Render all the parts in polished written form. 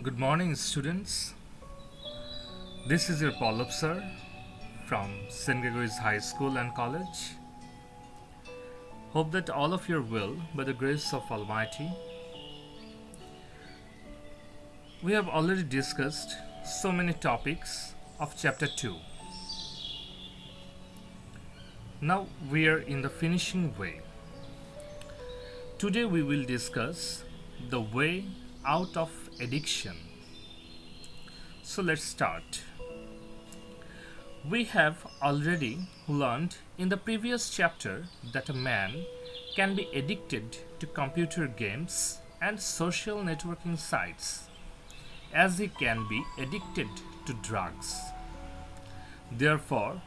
Good morning, students. This is your Pallob sir from St. Gregory's High School and College. Hope that all of you are well by the grace of Almighty. We have already discussed so many topics of Chapter 2. Now we are in the finishing way. Today we will discuss the way out of addiction. So let's start. We have already learned in the previous chapter that a man can be addicted to computer games and social networking sites, as he can be addicted to drugs. Therefore,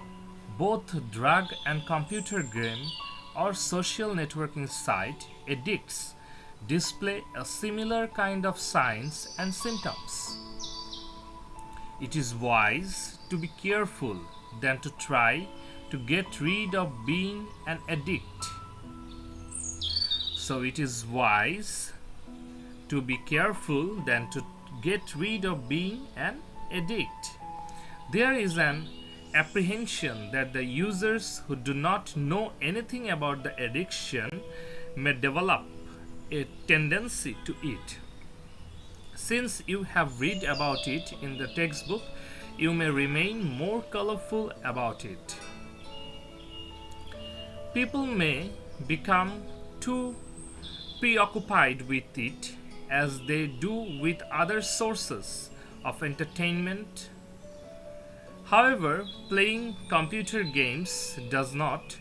both drug and computer game or social networking site addicts display a similar kind of signs and symptoms. It is wise to be careful than to try to get rid of being an addict. So it is wise to be careful than to get rid of being an addict. There is an apprehension that the users who do not know anything about the addiction may develop a tendency to it. Since you have read about it in the textbook, you may remain more colorful about it. People may become too preoccupied with it as they do with other sources of entertainment. However, playing computer games does not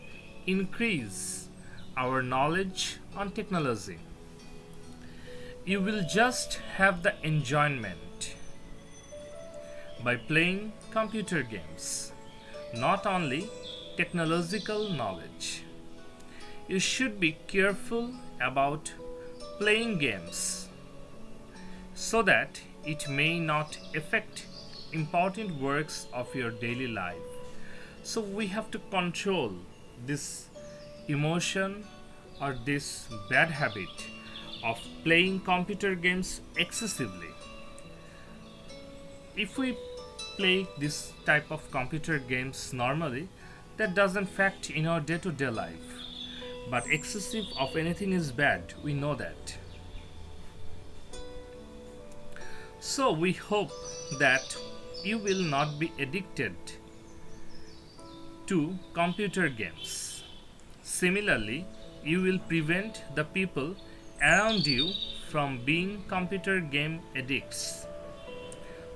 increase our knowledge on technology. You will just have the enjoyment by playing computer games, not only technological knowledge. You should be careful about playing games so that it may not affect important works of your daily life. So we have to control this emotion or this bad habit of playing computer games excessively. If we play this type of computer games normally, that doesn't affect in our day-to-day life. But excessive of anything is bad, we know that. So we hope that you will not be addicted to computer games. Similarly, you will prevent the people around you from being computer game addicts.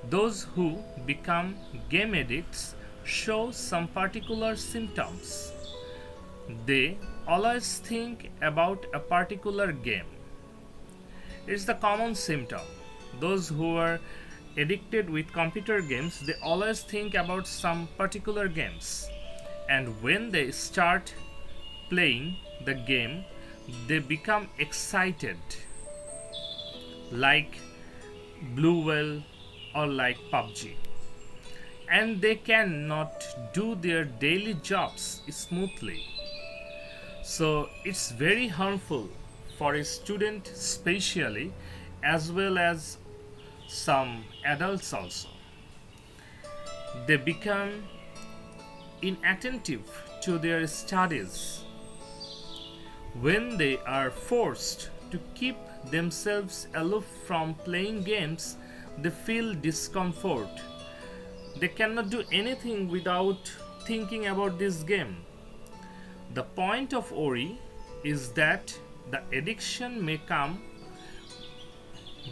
Those who become game addicts show some particular symptoms. They always think about a particular game. It's the common symptom. Those who are addicted with computer games, they always think about some particular games. And when they start playing the game, they become excited, like Blue Whale or like PUBG, and they cannot do their daily jobs smoothly. So it's very harmful for a student especially, as well as some adults also. They become inattentive to their studies. When they are forced to keep themselves aloof from playing games, they feel discomfort. They cannot do anything without thinking about this game. The point of worry is that the addiction may come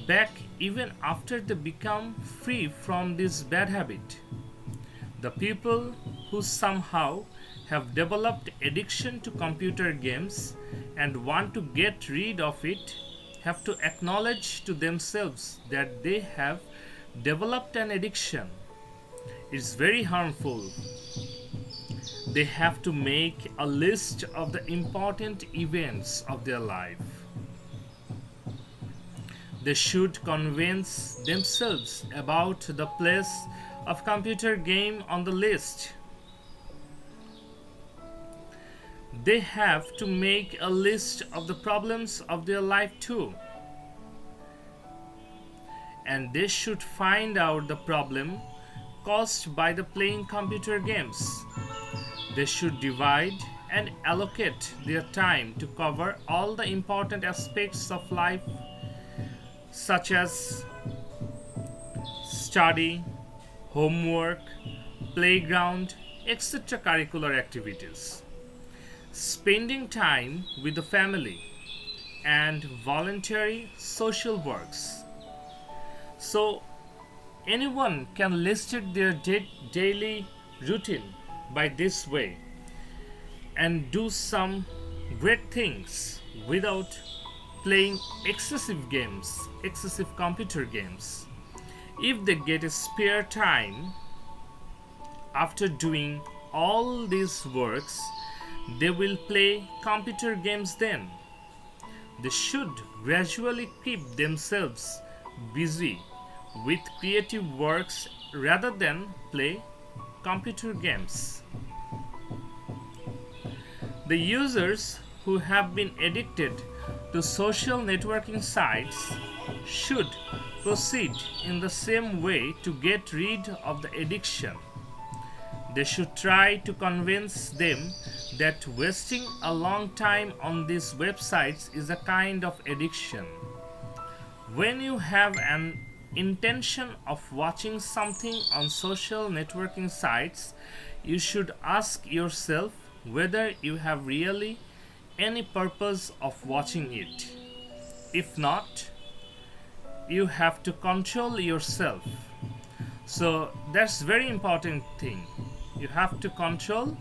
back even after they become free from this bad habit. The people who somehow have developed addiction to computer games and want to get rid of it have to acknowledge to themselves that they have developed an addiction. It's very harmful. They have to make a list of the important events of their life. They should convince themselves about the place of computer game on the list. They have to make a list of the problems of their life too. and they should find out the problem caused by the playing computer games. They should divide and allocate their time to cover all the important aspects of life, such as study, homework, playground, etc. curricular activities, spending time with the family, and voluntary social works. So, anyone can list their daily routine by this way and do some great things without playing excessive computer games. If they get a spare time after doing all these works, they will play computer games then. They should gradually keep themselves busy with creative works rather than play computer games. The users who have been addicted to social networking sites should proceed in the same way to get rid of the addiction. They should try to convince them that wasting a long time on these websites is a kind of addiction. When you have an intention of watching something on social networking sites, you should ask yourself whether you have really any purpose of watching it. If not, you have to control yourself. So that's very important thing. You have to control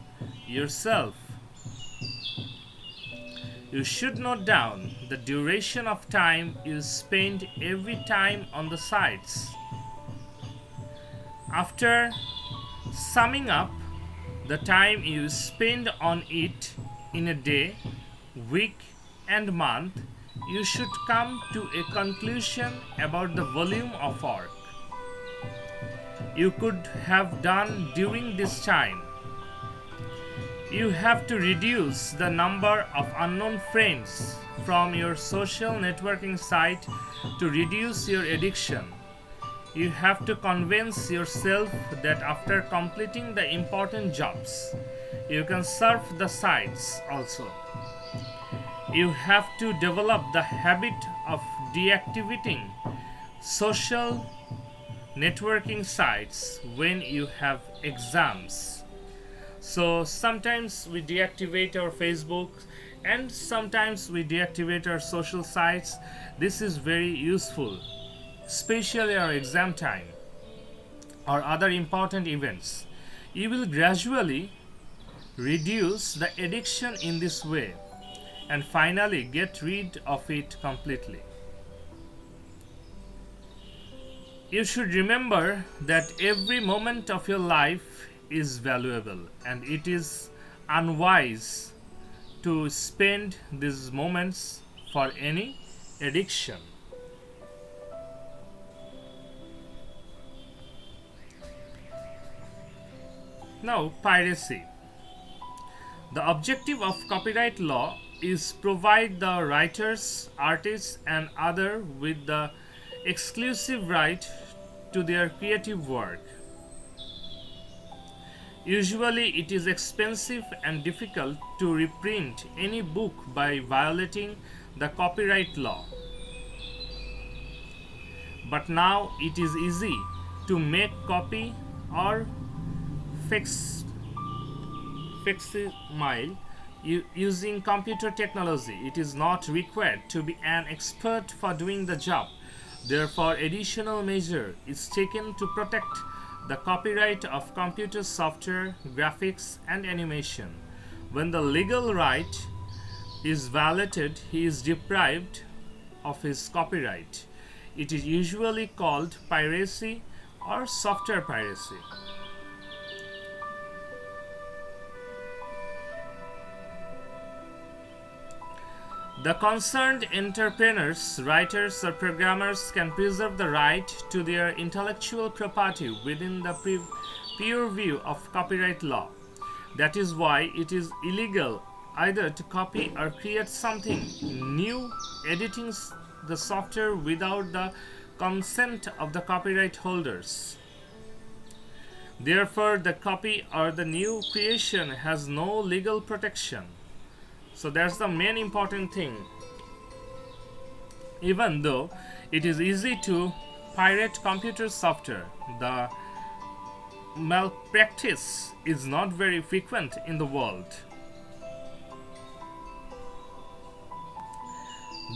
yourself. You should note down the duration of time you spend every time on the sites. After summing up the time you spend on it in a day, week, and month, you should come to a conclusion about the volume of work you could have done during this time. You have to reduce the number of unknown friends from your social networking site to reduce your addiction. You have to convince yourself that after completing the important jobs, you can surf the sites also. You have to develop the habit of deactivating social networking sites when you have exams. So sometimes we deactivate our Facebook and sometimes we deactivate our social sites. This is very useful, especially our exam time or other important events. You will gradually reduce the addiction in this way and finally get rid of it completely. You should remember that every moment of your life is valuable and it is unwise to spend these moments for any addiction. Now, piracy. The objective of copyright law is provide the writers, artists, and other with the exclusive right to their creative work. Usually it is expensive and difficult to reprint any book by violating the copyright law. But now it is easy to make copy or facsimile using computer technology. It is not required to be an expert for doing the job. Therefore, additional measure is taken to protect the copyright of computer software, graphics, and animation. When the legal right is violated, he is deprived of his copyright. It is usually called piracy or software piracy. The concerned entrepreneurs, writers, or programmers can preserve the right to their intellectual property within the purview of copyright law. That is why it is illegal either to copy or create something new, editing the software without the consent of the copyright holders. Therefore, the copy or the new creation has no legal protection. So that's the main important thing. Even though it is easy to pirate computer software, the malpractice is not very frequent in the world.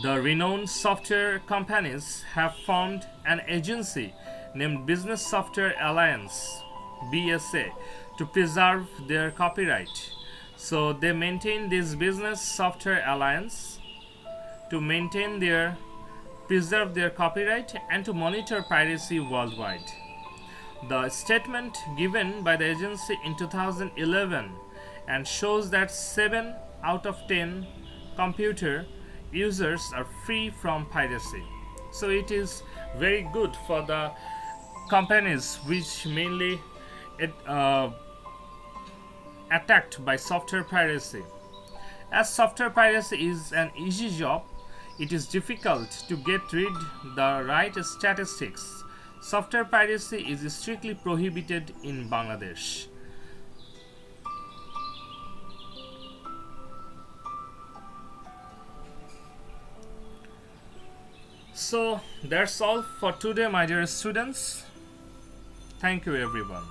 The renowned software companies have formed an agency named Business Software Alliance (BSA) to preserve their copyright. So they maintain this Business Software Alliance to preserve their copyright and to monitor piracy worldwide. The statement given by the agency in 2011 and shows that 7 out of 10 computer users are free from piracy. So it is very good for the companies which mainly attacked by software piracy. As software piracy is an easy job, it is difficult to get rid the right statistics. Software piracy is strictly prohibited in Bangladesh. So that's all for today, my dear students. Thank you everyone.